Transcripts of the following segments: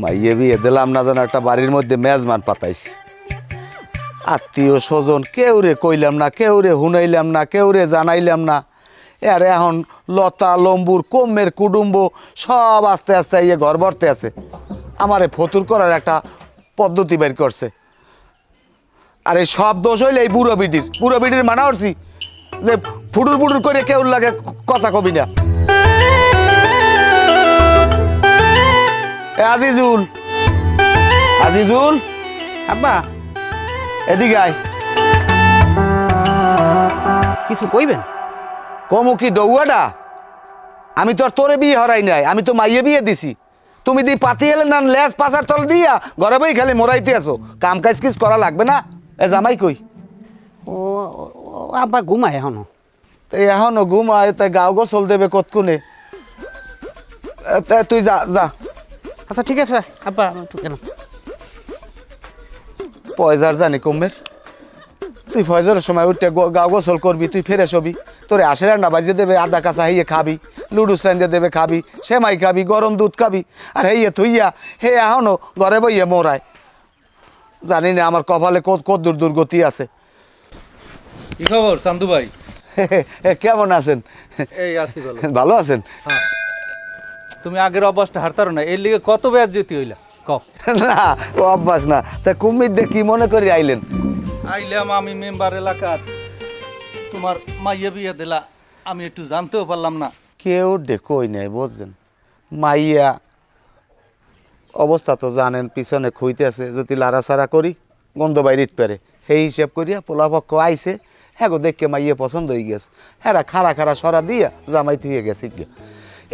মাইয়ে বিয়ে দিলাম না যেন একটা বাড়ির মধ্যে মেজমান পাতাইছি। আত্মীয় স্বজন কেউ রে কইলাম না, কেউ রে হুনাইলাম না, কেউ রে জানাইলাম না। এর এখন লতা লম্বুর কমের কুটুম্ব সব আস্তে আস্তে ইয়ে ঘর ভরতে আছে। আমারে ফতুর করার একটা পদ্ধতি বের করছে। আর এই সব দোষ হইলে এই বুড়ো বিডির মানা করছি যে ফুটুর ফুটুর করে কেউ লাগে কথা কবি না। আজিজুল আব্বা এদিকে আয়। কিছু কইবেন? কমু কি ডৌয়াটা? আমি তো আর তোরে বিয়ে হরাই নাই, আমি তো মাইয়ে বিয়ে দিছি। তুমি দি পাতি এলে না লেজ পাচার তল দিয়া ঘরে বই খালি মোরাইতে আসো, কাম কাজ কিস করা লাগবে না? এ জামাই কই? ও আব্বা ঘুমায় এখনো। তো এখনো ঘুমায়, তাই গাও গোসল দেবে কতক্ষণে? তুই যা যা। আচ্ছা ঠিক আছে আব্বা, একটু কেন পয়সার জানি কমের। তুই ফয়জারের সময় উঠে গাও গোসল করবি, তুই ফেরে শবি, তোরে আশে রান্না বাজিয়ে দেবে, আদা কাঁচা হইয়ে খাবি, লুডুস রাঞ্জে দেবে খাবি, সেমাই খাবি, গরম দুধ খাবি। আর হেয়ে থুইয়া হে এখনো ঘরে বইয়ে মোরায়। জানি না আমার কপালে কত দূর দুর্গতি আছে। কি খবর চান্দু ভাই? কেমন আছেন? এই আছি ভালো। ভালো আছেন? তুমি আগের অভ্যাসটা হারতারো না, এর লিগে কত ব্যাজ যেতে হইলা কও। না ও অভ্যাস না। তা কুমির দিয়ে কি মনে করি আইলেন? আইলাম আমি মেম্বার এলাকার, তোমার মাইয়া বিয়া দিলা, আমি একটু জানতেও পারলাম না। কেউ কই নাই বুঝছেন। মাইয়া অবস্থা তো জানেন, পিছনে খুইতেছে, যদি লাড়াছাড়া করি গন্ধ বাইরিত পারে। সেই হিসেব করিয়া পোলাপক্ষ আইছে, হ্যাঁ গো দেখকে মাইয়া পছন্দ হয়ে গেছে, হ্যাঁ খাড়া সরা দিয়া জামাই থুয়ে গেছে গিয়া।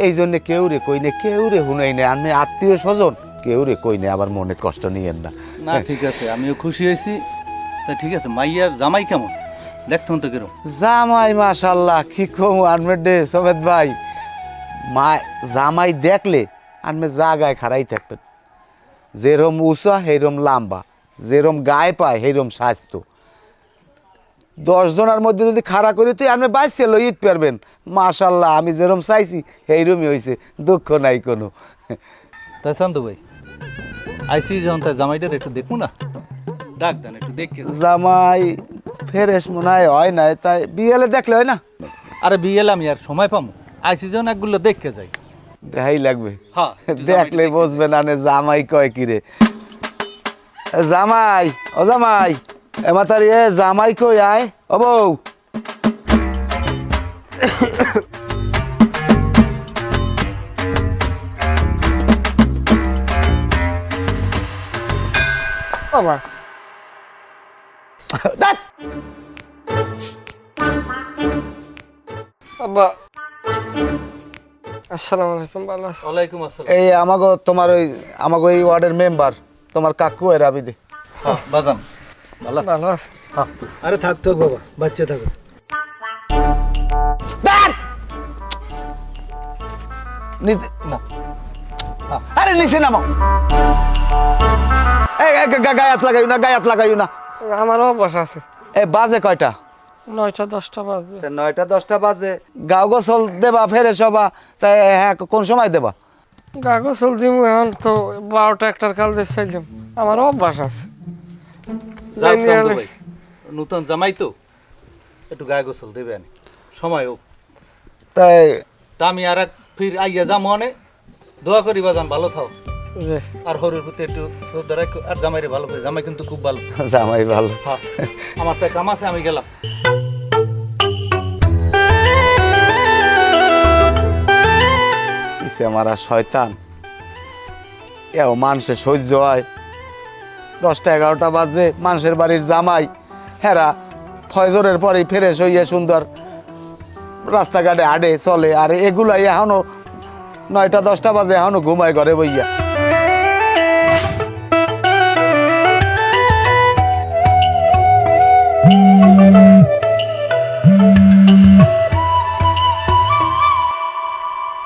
এই জন্যে কেউ রে কই নে, কেউ রে হুনাই নেই। আমি আত্মীয় স্বজন কেউ রে কই নে, আবার মনে কষ্ট নিয়েন না। না ঠিক আছে, আমিও খুশি হয়েছি। তা ঠিক আছে, মাইয়ার জামাই কেমন দেখতুন তো কেরম? জামাই মাশাল্লাহ কি কম আনমের ডে সমেত ভাই। জামাই দেখলে আনমে জাগায় খাড়াই থাকবেন। যেরম উঁচা সেইরম লাম্বা, যেরম গায়ে পায় সেইরম স্বাস্থ্য। 10 জনের মধ্যে যদি খাড়া করি তুই আপনি বাইসে লইত পারবেন। মাশাল্লাহ আমি যেরম চাইছি সেইরমই হয়েছে, দুঃখ নাই কোনো। তাই চান্দু ভাই আইসি যখন তাই জামাইটার একটু দেখবো না, ডাক দেন একটু দেখে। জামাই ফেরেশ মনে হয় নাই, তাই বিয়েলে দেখলে হয় না? আরে বিয়েলে আমি আর সময় পামো? আইসি যখন একগুলো দেখে যাই। দেখাই লাগবে, হ্যাঁ দেখলে বুঝবে না নে জামাই কয় কিরে। জামাই ও জামাই, এমাতারি এ জামাই কই আয় ও বউ। বাবা ধ্যাৎ, আব্বা আসসালামু আলাইকুম। ভালো আছেন? ওয়ালাইকুম আসসালাম। এই তোমার ওই এই ওয়ার্ডের মেম্বার তোমার কাকু এর আবিদে। হ্যাঁ বাজান ভালো। ভালো আছেন? হ্যাঁ আরে থাক বাবা, বাচ্চা থাকো। ধ্যাৎ, না আরে নিচে নামো। গায়াত লাগাইও না। আমারও অভ্যাস আছে। এই বাজে কয়টা? 9টা 10টা বাজে। 9টা 10টা বাজে। গাও গোসল দেবা ফেরে সবা, তাই হ্যাঁ কোন সময় দেবা? গাগো চলছি এখন তো 12টা 1টার কাল দিয়েছিলাম। আমারও অভ্যাস আছে। যাও চান্দু ভাই, নতুন জামাই তো একটু গায়ে গোসল দেবে আনি সময় হোক। তাই তা আমি আর এক ফির আইয়া যাম মনে, দোয়া করি বাজান ভালো থাও। যে আর হরুর প্রতি একটু শ্রদ্ধা রাখো, আর জামাইরে ভালো করে। জামাই কিন্তু খুব ভালো। জামাই ভালো। হ্যাঁ আমার তো কাম আছে, আমি গেলাম। ইসে মারা শয়তান, এও মানুষের সহ্য হয়? 10টা 11টা বাজে, মানুষের বাড়ির জামাই হেরা ফজরের পরেই ফ্রেশ হইয়া সুন্দর রাস্তাঘাটে হাঁটে চলে, আর এগুলাই এখনো 9টা 10টা বাজে এখনো ঘুমায় ঘরে বইয়া।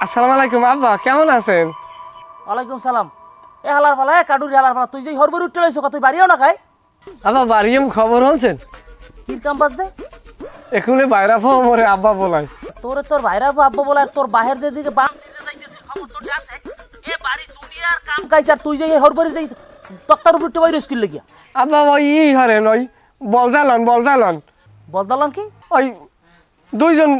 আসসালামু আলাইকুম আব্বা, কেমন আছেন? ওয়ালাইকুম সালাম। এ হালার পালা, এ কাডুরি হালার পালা, তুই যে হরবর উঠতে লইছ, তুই বাড়িও না খাই? আব্বা বাড়িম খবর হচ্ছেন? কি কাম বাজছে? এখুনে বাইরা পাও মরে আব্বা বলাই। তোর ভাইরা আব্বা বলে, তোর বাহের যেদিকে বাস যাইতেছে খবর তোর আছে এ বাড়ি দুনিয়ার কাম কাজ আর তুই যে হরবরি যাই তক্তার উপর টেবাই স্কুল লাগিয়া আব্বা ওই হরেন ওই বলদালন বদলাম কি ওই দুইজন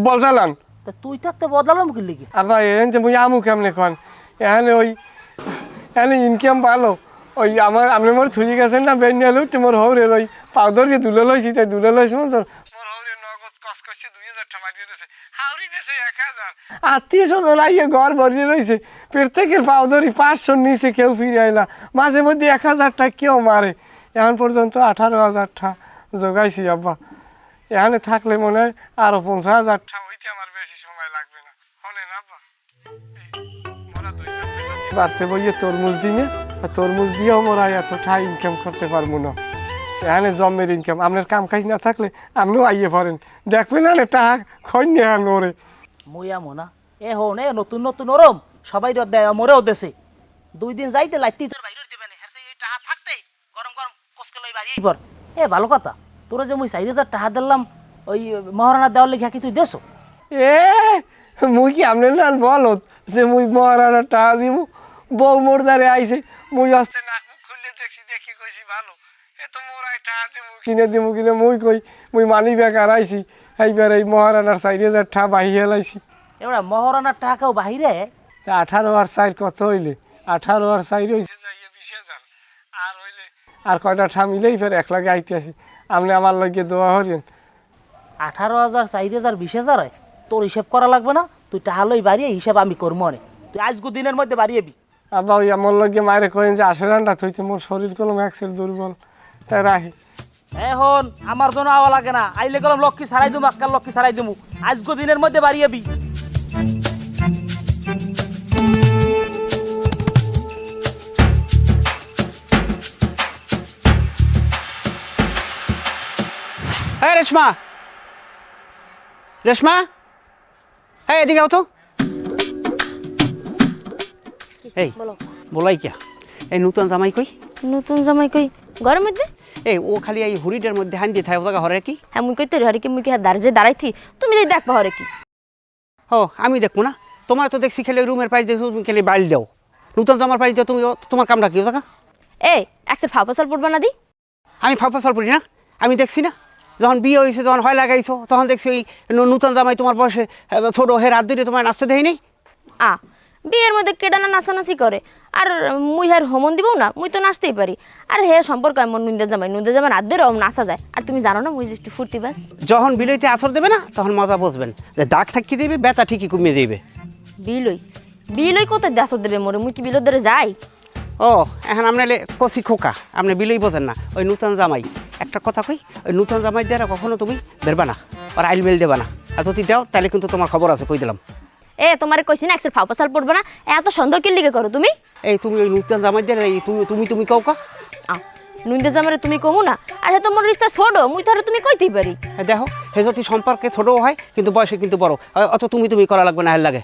বলদালন তা তুই থাকতে বদলাম কি লাগি আব্বা এন যে মুই আমু কেমনে কন এখানে ওই এখানে ইনকাম ভালো ওই আমার আপনি মোর থুই গেছেন না বেন নিয়ে লুট মোর হৌরের ওই পাউডার যে দুলে লইছি তাই দুলে লইছি মোর হৌরের নগদ কস কষছে 2000 টাকা মারিয়ে দিয়েছে হাওড়ি দিয়েছে 1000 আত্মীয় স্বজন আইয়ে ঘর ভরিয়ে রয়েছে প্রত্যেকের পাউডারি 500 নিচে কেউ ফিরে আইলা মাঝে মধ্যে 1000 টাকা কেউ মারে এখন পর্যন্ত 18,000 টাকা জোগাইছি আব্বা এখানে থাকলে মনে হয় আরো 50,000 টাকা হইতে আমার বেশি সময় লাগবে না হলে না আব্বা মোরা দুই বাড়তে বইয়ে তরমুজ দিনে আর তরমুজ দিয়েও মোরা এত টাকা ইনকাম করতে পারবো না এখানে জমের ইনকাম আপনার কাম কাজ না থাকলে আপনিও আইয়ে পারেন দেখবেন না টাকা খৈন্য হ্যাঁ ওরে মুইয়া মোনা এ হন এ নতুন নতুন ওরম সবাই দেয় মোরেও দেশে 2 দিন যাইতে লাগতেই তোর বাইরে দিবে না হেরছে এই টাকা থাকতেই গরম গরম কসকে লই বাড়ি পর এ ভালো কথা তোরা যে মুই 4000 টাকা দিলাম ওই মহারানা দেওয়ার লেখা কি তুই দেছো এ মুই কি আপনার না বলো যে মুই মহারানা টাকা দিব বউ মোর দ্বারে আইছে মুই আসতে নাক মুখ খুললে দেখি কইছি ভালো এ তো মোরাই টাকা দিব কিনে মুই কই মুই মানি বেকার আইছি এইবার এই মহারানার 4000 টাকা বাহিয়ে লাইছি এবার মহারানার টাকাও বাহিরে 18 আর 4 কত হইলে 18 আর 4 হইছে যাইয়ে 20,000 আর হইলে আর কয়টা ঠা মিলেই ফের এক লাগে আইতে আসি আপনি আমার লগে দোয়া হরিন 18,000 4,000 20,000 হয় তোর হিসাব করা লাগবে না তুই টাকা লই বাড়িয়ে হিসাব আমি করবো নে তুই আজগু দিনের মধ্যে বাড়িয়েবি আব্বা ওই আমার লগে মায়ের কইন যে 80 রান্না থইতে মোর শরীর কলম এক্সেল দুর্বল তাই রাখি এখন আমার জন্য আওয়া লাগে না আইলে গেলাম লক্ষ্মী ছাড়াই দিমু আক্কার লক্ষ্মী ছাড়াই দিমু আজগু দিনের মধ্যে বাড়িয়েবি হ্যাঁ রেশমা রেশমা হ্যাঁ এদিকে আও তো এই বলাই কিয়া এই নতুন জামাই কই নতুন জামাই কই ঘরের মধ্যে এই ও খালি এই হুড়িটার মধ্যে হান দিয়ে থাকে ওটা হরে কি হ্যাঁ মুই কই তোর হরে কি মুই কি দাঁড়িয়ে দাঁড়াইছি তুমি যদি দেখবা হরে কি ও আমি দেখবো না তোমার তো দেখছি খেলে রুমের পাড়ি দেখো তুমি খেলে বাড়ি দাও নতুন জামার পাড়ি দাও তুমি তোমার কামটা কি ওটা এই একসাথে ফাফাসাল পড়বা না দি আমি ফাঁপা পড়ি না আমি দেখছি না যখন বিয়ে হয়েছে যখন হয় লাগাইছো তখন দেখছি ওই নতুন জামাই তোমার বয়সে ছোট হে রাত ধরে তোমার নাচতে দেয় নেই আ বিয়ের মধ্যে কেডা না নাচানাচি করে আর মুই হার হোমন দিব না মুই তো নাচতেই পারি আর হে সম্পর্ক এমন নুন্দে জামাই রাত ধরে নাচা যায় আর তুমি জানো না মুই যে একটু ফুর্তি বাস যখন বিলইতে আসর দেবে না তখন মজা বুঝবেন যে দাগ থাকি দেবে ব্যথা ঠিকই কমিয়ে দেবে বিলই কোথায় দাসর দেবে মোরে মুই কি বিলোর ধরে যাই ও এখন আপনার কষি খোকা আপনি বিলই বোঝেন না ওই নূতন জামাই একটা কথা কই ওই নূতন জামাই দ্বারা কখনো তুমি বেরবা না আর আইল বেল দেবা না আর যদি দাও তাহলে কিন্তু তোমার খবর আছে কই দিলাম এ তোমারে কইছি না একসাথে ফাফাসাল পড়বে না এত সন্দেহ কি লিগে করো তুমি এই তুমি ওই নূতন জামাই দ্বারা তুমি কাউকা নুন্দে জামারে তুমি কমু না আর হে তোমার রিস্তা ছোট মুই তাহলে তুমি কইতেই পারি দেখো হে যদি সম্পর্কে ছোটও হয় কিন্তু বয়সে কিন্তু বড় অত তুমি করা লাগবে না হেল লাগে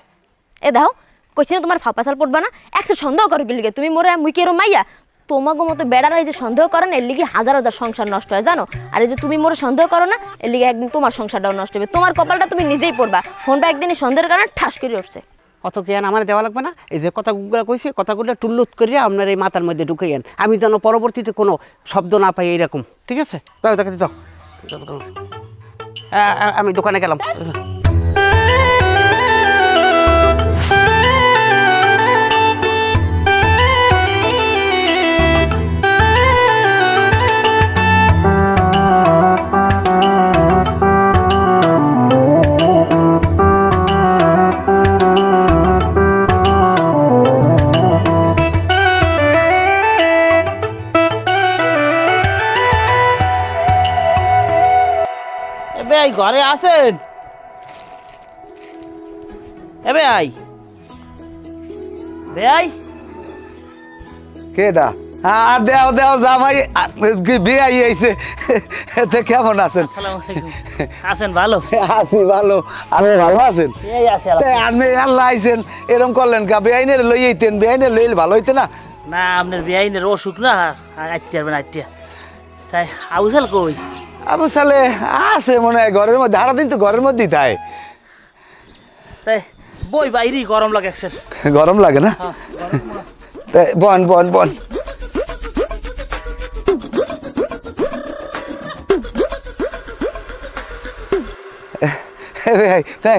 এ দাও কইছি না তোমার ফাফাসাল পড়বে না একসাথে সন্দেহ করো কি লিগে তুমি মোরে মুই কেরো মাইয়া তোমাকে মতো বেড়ারাই যে সন্দেহ করেন এর লিগে হাজার সংসার নষ্ট হয় জানো আর এই যে তুমি মোরে সন্দেহ করো না এর লিগে একদিন তোমার সংসারটাও নষ্ট হবে তোমার কপালটা তুমি নিজেই পড়বা ফোনটা একদিনই সন্দেহের কারণে ঠাস করে উঠছে অত জ্ঞান আমার দেওয়া লাগবে না এই যে কথাগুলো কইছে কথাগুলো টুল্লুত করিয়া আপনার এই মাথার মধ্যে ঢুকাইয়েন আমি যেন পরবর্তীতে কোনো শব্দ না পাই এইরকম ঠিক আছে দাও দেখাতে দাও আমি দোকানে গেলাম এই ঘরে আছেন এ বেআই কেডা দেও জামাই বিয়ে আইছে এতে কেমন আছেন আসসালামু আলাইকুম আছেন ভালো আছি ভালো আপনি ভালো আছেন এই আছে আপনি আল্লাহ আইছেন এরকম করলেন কা বেআইনের লই আইতেন বেআইনের লইলে ভালো হইতে না না আপনার বেআইনের অসুখ না আইতে পারবেন আইতে তাই আউসাল কই আবু সালে আছে মনে হয় ঘরের মধ্যে সারাদিন তো ঘরের মধ্যেই থাকে তাই বই বাইরেই গরম লাগে একসের। গরম লাগে না? হ্যাঁ গরম না। তাই বন বন বন। ভাই তাই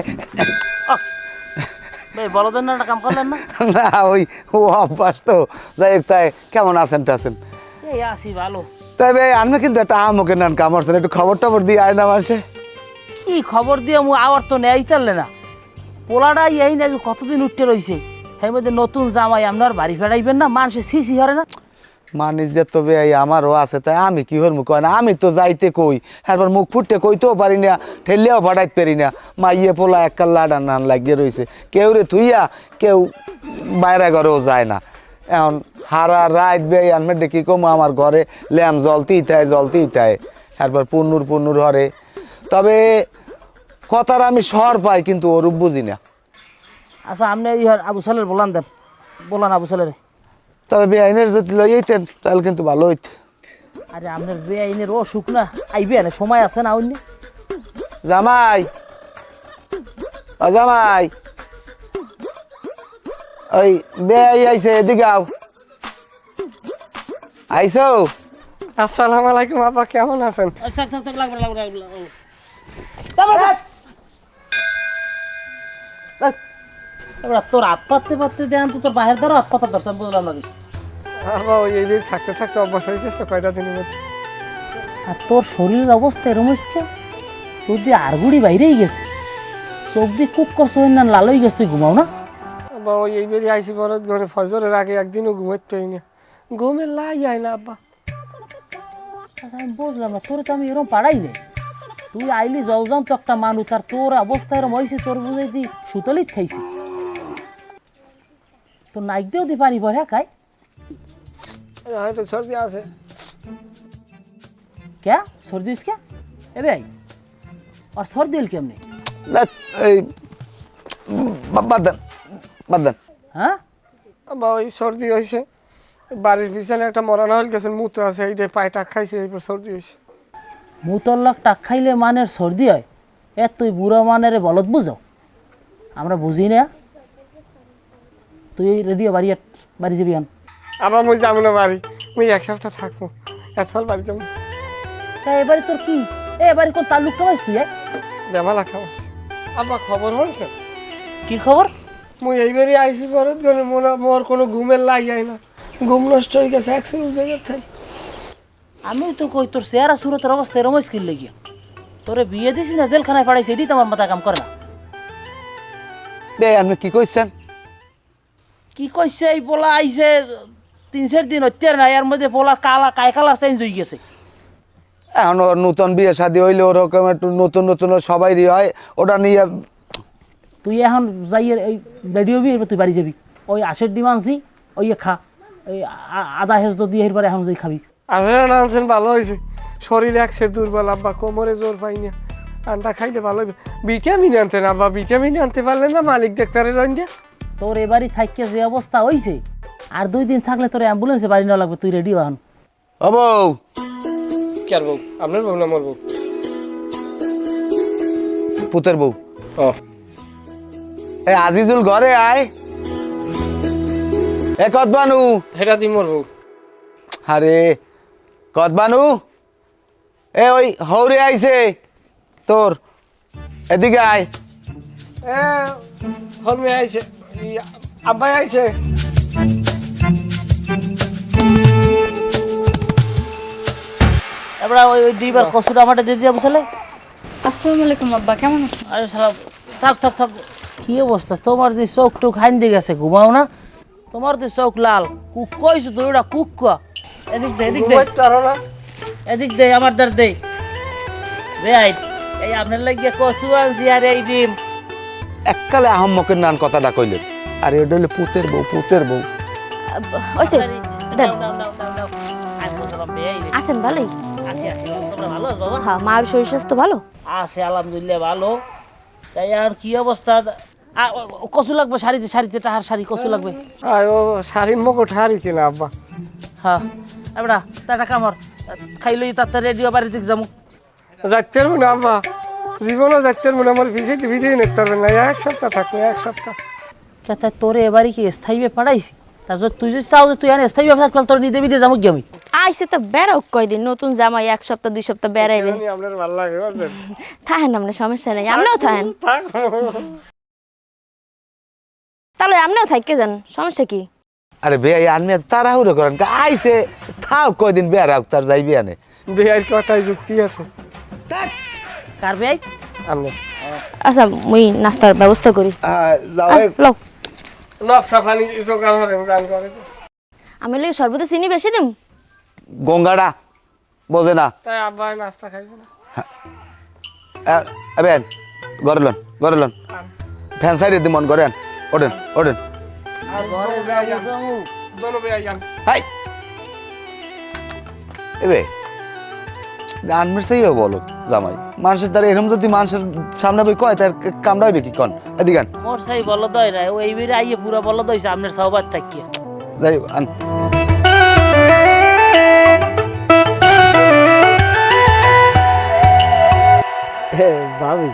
ভাই বলদের না একটা কাম করলেন না? না ওই ও অভ্যাস তো। যাই হোক, তাই কেমন আছেন টাছেন? এই আসি ভালো। তাই ভাই আমি কিন্তু একটা আমকে নান কামড়ছেন, একটু খবর টবর দিয়ে আয় না মাসে। কি খবর দিয়ে মু আবার তো নেই তারলে না। পোলাটা এই না কতদিন উঠতে রইছে, এর মধ্যে নতুন জামাই আপনার বাড়ি ফেরাইবেন না, মানুষের সিসি হরে না। মানিস যে তো ভাই আমারও আছে, তাই আমি কি হর মুখ কয় না, আমি তো যাইতে কই, এরপর মুখ ফুটতে কইতেও পারি না, ঠেললেও ফাটাইতে পারি না। মাইয়ে পোলা এক কাল্লা নান লাগিয়ে রয়েছে, কেউ রে থুইয়া কেউ বাইরে ঘরেও যায় না। এখন হারা রাত বে আনমে ডেকে কম আমার ঘরে ল্যাম জ্বলতেই থাকে, এরপর পুন্নুর হরে। তবে কথার আমি শহর পাই কিন্তু ওরূপ বুঝি না। আচ্ছা আপনি ইহার আবু সালের বলান দেন, বলান আবু সালের। তবে বেআইনের যদি লইতেন তাহলে কিন্তু ভালো হইত। আরে আপনার বেআইনের অসুখ না, আইবে না, সময় আছে না অন্য। জামাই ও জামাই, ওই বেআই আইছে, এদিকে আও। আইসো? আসসালামু আলাইকুম আব্বা, কেমন আছেন? থাক থাক থাক, লাগবে লাগবে লাগবে। এবার তোর হাত পাততে দেন তো, তোর বাহির দ্বারা হাত পাতা ধরছে, আমি বুঝলাম না কিছু। আব্বা ওই এই দিন থাকতে থাকতে অভ্যাস হয়ে গেছে তো কয়টা দিনের মধ্যে। আর তোর শরীরের অবস্থা এরম হয়েছে, তোর দিয়ে আরগুড়ি বাইরেই গেছে, চোখ দিয়ে কুক করছে না, লাল হয়ে গেছে, তুই ঘুমাও না? আব্বা ওই এই বেরিয়ে আইসি বরত ঘরে ফজরের আগে একদিনও ঘুমাইতে না, ঘুমের লাই যায় না আব্বা। আচ্ছা আমি বুঝলাম না, তোর তো আমি এরকম পাড়াই রে, তুই আইলি জলজান তো একটা মানুষ, আর তোর অবস্থা এরম হয়েছে, তোর বুঝে দি সুতলিত খাইছি, তোর নাইক দিয়েও দি পানি পর, হ্যাঁ খাই হয়তো সর্দি আছে। কে সর্দি হয়েছে কে? এ ভাই আর সর্দি হল কেমনি? না, এই বাদ দেন। হ্যাঁ আব্বা ওই সর্দি হয়েছে, বাড়ির পিছনে একটা মরানো হল গেছে, মুতো আছে, এইটাই পায়ে টাক খাইছে, এইপর সর্দি হয়েছে। মুতল্লাক টাক খাইলে মানের সর্দি হয়? এ তুই বুড়ো মানের বলত বুঝো, আমরা বুঝি না। তুই রেডিও বাড়ি যাবি আন। আবার মুই যাবো না বাড়ি, মুই এক সপ্তাহ থাকবো, এত বাড়ি যাবো। এবারে তোর কি এবারে কোন তালুকটা হয়েছে তুই? বেমালা খাওয়া আছে। আব্বা খবর হয়েছে? কি খবর? মুই এইবারই আইসি বরত ঘরে, মোর কোনো ঘুমের লাই যায় না, ঘুম নষ্ট হয়ে গেছে অ্যাক্সিডেন্ট জায়গার থাই। আমি তো কই তোর চেহারা সুরতের অবস্থা এরম স্কিল লেগিয়া, তোরে বিয়ে দিছি না জেলখানায় পাঠাইছি, এটি তোমার মাথা কাম করে না। বে আপনি কি কইছেন? কি কইছে? এই পোলা আইছে 3-4 দিন হত্যার না, এর মধ্যে পোলা কালার চেঞ্জ হয়ে গেছে। এখন ওর নতুন বিয়ে শাদী হইলে ওরকম একটু নতুন সবাইরই হয়, ওটা নিয়ে। তুই এখন যাই এই রেডি হবি, এবার তুই বাড়ি যাবি, ওই আশের ডিম আনছি, ওই খা, এই আদা হেজদ দিয়ে এরপরে এখন যাই খাবি। আসলে আনছেন ভালো হয়েছে, শরীর এক সের দুর্বল আব্বা, কোমরে জোর পাই না, আন্ডা খাইলে ভালো হবে। ভিটামিন আনতেন আব্বা, ভিটামিন আনতে পারলেন না মালিক ডাক্তারের রঞ্জা। তোর এবারই থাইকে যে অবস্থা হইছে, আর 2 দিন থাকলে তোর অ্যাম্বুলেন্সে বাড়ি নেওয়া লাগবে, তুই রেডি হন। ও বউ, কি আর বউ? আপনার বউ না মোর বউ? পুতের বউ। ও এ আজিজুল ঘরে আয়। এ কদবানু, হেটা দি মোর বউ। আরে কদবানু, এ ওই হৌরে আইছে তোর, এদিকে আয়। এ হলমে আইছে, আব্বাই আইছে। এবার ওই ডিবার কসুটা আমাকে দিয়ে দিয়ে বসলে। আসসালামু আলাইকুম আব্বা, কেমন আছেন? আরে সালাম, থাক কি অবস্থা তোমার? যে চোখ টুক হাইন দিয়ে গেছে, ঘুমাও না? তোমার যে চোখ লাল, কুক কইছো তুই, ওটা কুক কা। এদিক দে এদিক দে আমার দ্বার দে। রাইট, এই আপনার লাগিয়ে কসু আনছি আর এই ডিম। এককালে আহম্মকের নান কথাটা কইলেন, আর এটা হলো পুতের বউ। ওইসে দেন। আসি আছেন ভালোই? তোমরা ভালো আছো বাবা? হ্যাঁ, মার শরীর স্বাস্থ্য ভালো আছে আলহামদুলিল্লাহ ভালো। তাই আর কি অবস্থা? কসু লাগবে শাড়িতে টাহার শাড়ি কসু লাগবে। আর ও শাড়ি মকো ঠারি কিনা আব্বা। হ্যাঁ এবার তাটা কামর খাইলই তাতে রেডিও বাড়ি দিক যাবো। যাইতে পারবো না আব্বা, জীবনও যাচ্ছে মনে আমার ভিজিট ভিডিও নিতে পারবেন না, 1 সপ্তাহ থাকবে, 1 সপ্তাহ। তা তোরে এবারে কি স্থায়ী পাঠাইছি? তার জন্য তুই যদি চাও যে তুই আনে স্থায়ী থাকলে তোর নিতে বিদে যাবো কি আমি? আইসে তো বেড়াও কয়দিন, নতুন জামাই 1 সপ্তাহ 2 সপ্তাহ বেড়াইবে। আপনার ভালো লাগে বুঝলেন? থাকেন আপনি, সমস্যা নেই, আপনিও থাকেন। থাক। তাহলে আপনিও থাকতে যান, সমস্যা কি? আরে বেয়াই আনমি তাড়াহুড়ো করেন কা? আইছে থাও কয়দিন বেড়াক তার যাইবি আনে। বিয়ের কথায় যুক্তি আছে। কার ভাই? আপনি আচ্ছা মুই নাস্তার ব্যবস্থা করি। যাও লও, নকশা পানি জোগাড় করে জান করে। আমি লাগে সর্বদা চিনি বেশি দিম। গঙ্গাটা বোঝে না। তাই আব্বা নাস্তা খাইবে না। বেন গড়ে লন ফ্যান সাইডে দিমন গড়েন, ওঠেন ওঠেন। আর ঘরে যাই দোনো বে আইয়ান। হাই এবে আনমির সেই বলো জামাই মানুষের দ্বারা এরকম যদি মানুষের সামনে বই কয় তার কামড়াইবে কি কন? এদিকে মোর সেই বলদ দয় রে, ও এই বেরে আইয়ে পুরা বলদ হইছে আপনার সহবাদ থাকিয়ে। যাই আন। ভাবি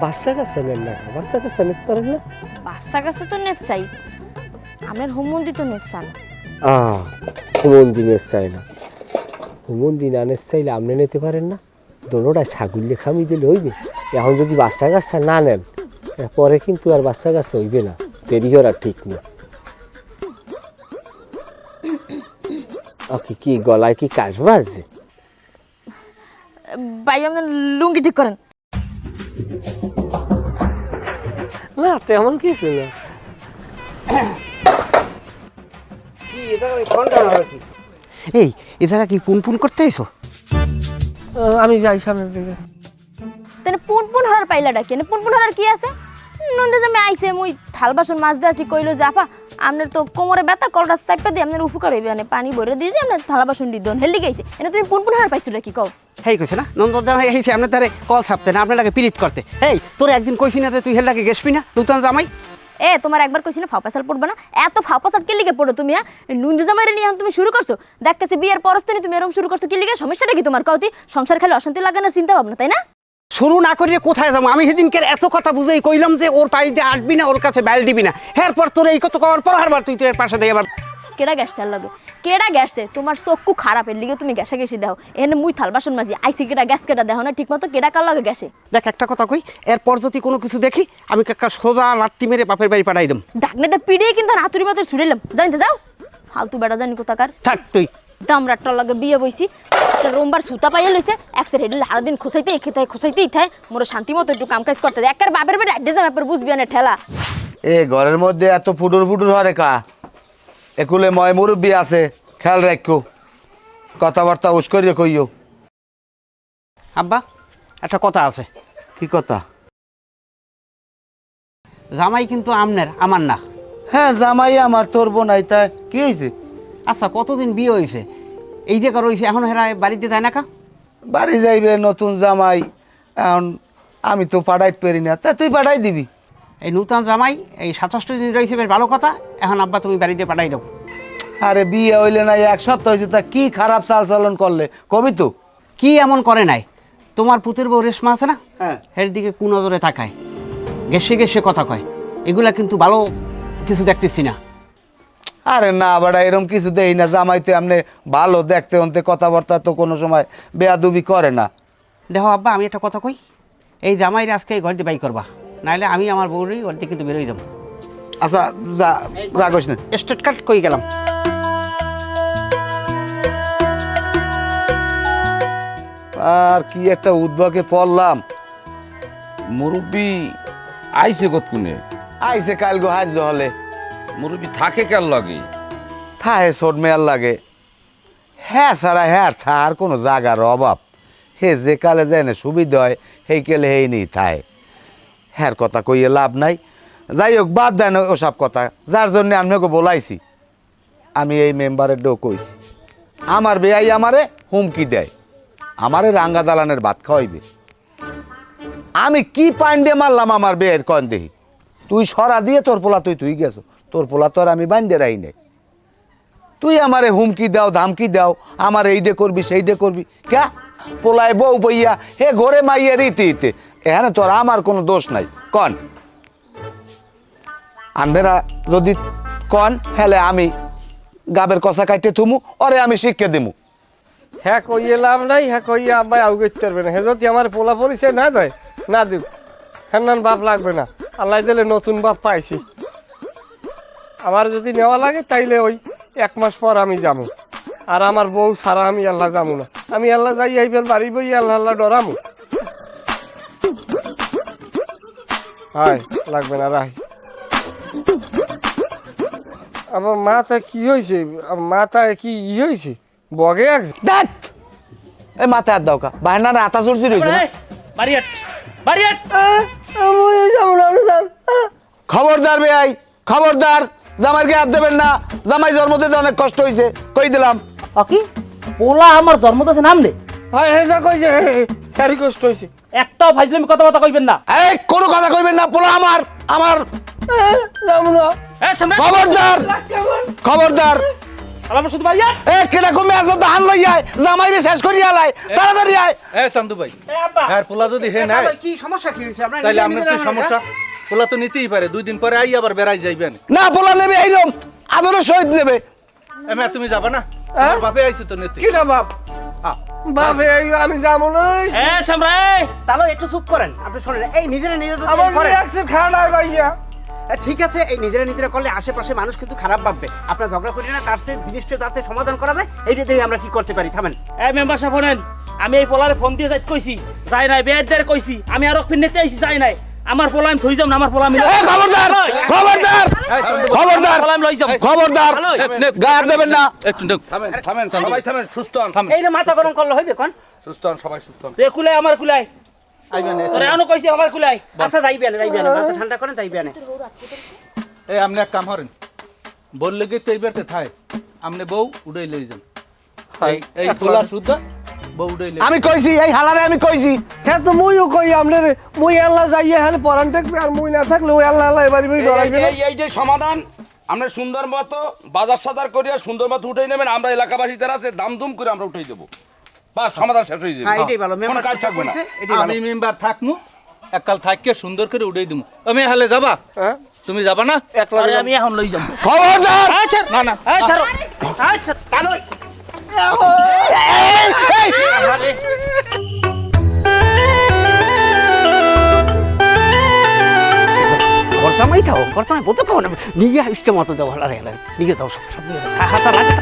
বাচ্চা কাছে নেন না, বাচ্চা কাছে নিতে পারেন না? বাচ্চা কাছে তো নেট চাই, আপনার হোমন্দি তো নেট চান। হুমন্দি নেট চাই না, হুমন্দি না নেট চাইলে আপনি নিতে পারেন না? দোনোটা ছাগল খামি দিলে হইবে। এখন যদি বাচ্চা কাচ্চা না নেন পরে কিন্তু আর বাচ্চা কাচ্চা হইবে না, দেরি করা ঠিক না। ওকে কি গলায় কি কাশ বাজছে? ভাই আপনার লুঙ্গি ঠিক করেন। না তেমন কিছু না। এই এ জায়গা কি পুন পুন করতে আইছো? আমি যাই সামনের দিকে। তেনে পুন পুন হরার পাইলাটা কেন? পুন পুন হরার কি আছে? নন্দে জামে আইছে, মুই থাল বাসন মাছ দিয়ে আসি, কইলো যে আপা আপনার তো কোমরে ব্যথা, কলটা চাপা দিয়ে আপনার উপকার হইবে, মানে পানি ভরে দিয়ে যে আপনার থালা বাসন দিয়ে দন হেলি গেছে। এনে তুমি পুন পুন হরার পাইছো কি কও? হেই কইছে না নন্দদা ভাই আইছে আপনার তারে কল ছাপতে না, আপনার লাগে পিরিত করতে। হেই তোর একদিন কইছি না যে তুই হেল লাগে গেছবি না নতুন জামাই? এ তোমার একবার কইছি না ফাপাসাল পড়বে না? এত ফাপাসাল কে লিগে পড়ো তুমি? নুনদে জামাইরে নিয়ে এখন তুমি শুরু করছো, দেখতেছি বিয়ের পরস্তনি তুমি এরকম শুরু করছো কি লিগে? সমস্যাটা কি তোমার কওতি? সংসার খালি অশান্তি লাগানোর চিন্তা ভাবনা, তাই না? শুরু না করিয়ে কোথায় যাবো? আমি সেদিনকে এত কথা বুঝেই কইলাম যে ওর পাড়িতে আসবি না, ওর কাছে বাইল দিবি না। এরপর তোর এই কথা কওয়ার পর হারবার তুই তোর পাশে দিয়ে আবার কেডা গেছে আর লাগে? কেডা গেছে? তোমার চক্ষু খারাপ, এর লিগে তুমি গ্যাসে গেছি দাও। এনে মুই থাল বাসন মাজি আইসি, কেডা গ্যাস কেডা দেখো না ঠিক মতো? কেডা কার লাগে গেছে? দেখ একটা কথা কই, এরপর যদি কোনো কিছু দেখি আমি কাকা সোজা লাত্তি মেরে বাপের বাড়ি পাঠাই দেব। ডাকনেতে পিড়িয়ে কিন্তু হাতুড়ি মতো ছুড়েলাম, জানতে যাও ফালতু বেড়া জানি কোথাকার। থাক তুই। দামরাটার লাগে বিয়ে বইছি, একটা রোমবার সুতা পাইয়া লইছে, একসের হেডে সারাদিন খোঁচাইতেই থাই। মোর শান্তি মতো একটু কাম কাজ করতে দেয়। একবার বাপের বেড়ে আড্ডে যাবে, বুঝবি না ঠেলা। এ ঘরের মধ্যে এত ফুটুর ফুটুর হরে কা? একুলে ময় মুরব্বী আছে, খেয়াল রাখো, কথাবার্তা উস্করিয়ে কইও। আব্বা একটা কথা আছে। কি কথা? জামাই কিন্তু আমনের, আমার না। হ্যাঁ জামাই আমার, তোর বোনাই, তাই কি হয়েছে? আচ্ছা কতদিন বিয়ে হয়েছে, এই যে রয়েছে এখন হেরা বাড়িতে যায় না কা? বাড়ি যাইবে নতুন জামাই, এখন আমি তো পাঠাইতে পারি না, তা তুই পাঠাই দিবি। এই নতুন জামাই এই 67 দিন রয়েছে, বেশ ভালো কথা। এখন আব্বা তুমি বাড়িতে পাঠাই দাও। আরে বিয়ে হইলে না 1 সপ্তাহ হয়েছে, তা কি খারাপ চাল চলন করলে কবি তো? কি এমন করে নাই? তোমার পুতের বউ রেশমা আছে না, হ্যাঁ। এর দিকে কোন নজরে তাকায়, গেসে গেসে কথা কয়, এগুলা কিন্তু ভালো কিছু দেখতেছি না। আরে না বাড়া, এরকম কিছু দেই না। জামাই তো এমনি ভালো দেখতে, অন্তে কথাবার্তা তো কোনো সময় বেয়াদুবি করে না। দেখো আব্বা আমি একটা কথা কই, এই জামাইরে আজকে এই ঘর দিয়ে বাই করবা, নাহলে আমি আমার বউরই ঘর দিয়ে কিন্তু বেরোই যাবো। আচ্ছা যা, রাগস না। স্টেট কার্ড কই গেলাম। আর কি একটা উদ্ভকে পড়লাম। মুরব্বী আইছে কতক্ষণে? আইসে কাল গো হাজ হলে। মুরব্বী থাকে কার লাগে? থাহে ছোট মেয়ার লাগে। হ্যাঁ সারা হ্যাঁ থার কোনো জায়গার অভাব। হে যে কালে যায় না সুবিধা হয়, সেই কেলে হেই নেই থায়। হ্যার কথা কইয়ে লাভ নাই। যাই হোক বাদ দেয় না ওসব কথা, যার জন্য আপনাকে বলাইছি। আমি এই মেম্বারের ডো কই, আমার বেয়াই আমারে হুমকি দেয়, আমারে রাঙ্গা দালানের ভাত খাওয়াইবে। আমি কি পান্ডে মারলাম আমার বেয়ের কন দেহি? তুই সরা দিয়ে তোর পোলা তুই গেছো, তোর পোলা তো আর আমি বান্ধে রাই নাই। তুই আমারে হুমকি দাও ধামকি দাও, আমার এই ডে করবি সেই ডে করবি। ক্যা পোলায় বউ বইয়া হে ঘরে মাইয়া রীতি এখানে তোর আমার কোনো দোষ নাই কন আনবেরা যদি কন হেলে আমি গাবের কষা কাটতে থুমু ওরে আমি শিক্ষা দিমু হ্যাঁ কইয়ে লাভ নাই হ্যাঁ কইয়ে আব্বাই আউ করতে পারবে না হে যদি আমার পোলা পরিচয় না দেয় না দিব হ্যাঁ বাপ লাগবে না আল্লাহ দিলে নতুন বাপ পাইছি আমার যদি নেওয়া লাগে তাইলে ওই 1 মাস পর আমি যাবো আর আমার বউ ছাড়া আমি আল্লাহ যাবো না আমি আল্লাহ যাই আইবেন বাড়ি বই আল্লাহ আল্লাহ ডরামু হাই লাগবে না রাই আমার মাথা কি হয়েছে মাথায় কি হয়েছে বগে এক দেখ এই মাথায় হাত দাও কা বাহানা না আতা চুরচুরি হয়েছে না? বাড়িয়াট বাড়িয়াট খবরদার বেআই খবরদার জামাইকে হাত দেবেন না জামাই জন্ম দিতে অনেক কষ্ট হয়েছে কই দিলাম কি পোলা আমার জন্ম দিয়েছে নাম নে হয় হে যা কইছে সারি কষ্ট হয়েছে একটাও ফাইজলামি কথা কইবেন না এই কোনো কথা কইবেন না পোলা আমার এ সামনে খবরদার খবরদার আমার শুধু বাড়িয়াট এ কেডা কমে আছো ধান লই আয় জামাইরে শেষ করি আলাই তাড়াতাড়ি আয় এ চান্দু ভাই হ্যাঁ পোলা যদি হে নাই কি সমস্যা কি হয়েছে আপনার তাইলে আপনার কি সমস্যা পোলা তো নিতেই পারে 2 দিন পরে আই আবার বেড়াই যাইবেন না পোলা নেবে এইরকম আদরের সহিত নেবে এমে তুমি যাবা না আমার বাপে আইছে তো নিতে কিটা বাপ বাপ এই আমি যাবো না এ সামরা তাহলে একটু চুপ করেন আপনি শোনেন এই নিজেরা নিজে যদি আমার করেন রিয়াকশন খারাপ ভাইয়া ঠিক আছে এই নিজেরা করলে আশেপাশে মানুষ কিন্তু খারাপ ভাববে আপনার ঝগড়া করি না তার সেই জিনিসটা যাতে সমাধান করা যায় এইটা দেখে আমরা কি করতে পারি থামেন এ মেম্বার সাহেব শুনেন আমি এই পোলারে ফোন দিয়ে যাইতে কইছি যাই নাই বেয়ারদের কইছি আমি আর ফির নিতে আইছি যাই নাই আমার পোলা আমি থই যাম না আমার পোলা আমি এ খবরদার খবরদার খবরদার পোলা আমি লই যাম খবরদার গায়ে হাত দেবেন না একটু দেখ থামেন থামেন সবাই থামেন সুস্থ হন এই যে মাথা গরম করলে হইবে কোন সুস্থ হন সবাই সুস্থ হন তে কুলাই আমার কুলাই আইবেন তোরে আনো কইছি আমার কুলাই আচ্ছা যাইবে না মাথা ঠান্ডা করেন যাইবে না এই আপনি এক কাম করেন বললে কি তো এইবারতে থাই আপনি বউ উড়াই লই যান এই পোলা শুদ্ধ বউ উড়াই লই আমি কইছি এই হালারে আমি কইছি হ্যাঁ তো মুইও কই আপনার মুই আল্লাহ যাইয়া হ্যাঁ পরান থাকবে আর মুই না থাকলে ওই আল্লাহ আল্লাহ এবারে বই ডরাইবে না এই যে সমাধান আমরা সুন্দর মতো বাজার সাজার করিয়া সুন্দর মতো উঠাই নেবেন আমরা এলাকাবাসী যারা আছে দামদুম করে আমরা উঠাই দেবো বাস সমাধান শেষ হয়ে যাবে হ্যাঁ এটাই ভালো কোনো মেম্বার কাজ থাকবে না এটাই ভালো আমি মেম্বার থাকমু এককাল থাককে সুন্দর করে উড়াই দিমু আমি হালে যাবা হ্যাঁ তুমি যাবা না একলা আরে আমি এখন লই যাম খবরদার আচ্ছা না না আচ্ছা আচ্ছা কালো করতামই বলতো কখন নিয়ে ইষ্ট মতো দেওয়া হালারে নিয়ে দাও সব নিয়ে দাও হাতা লাগে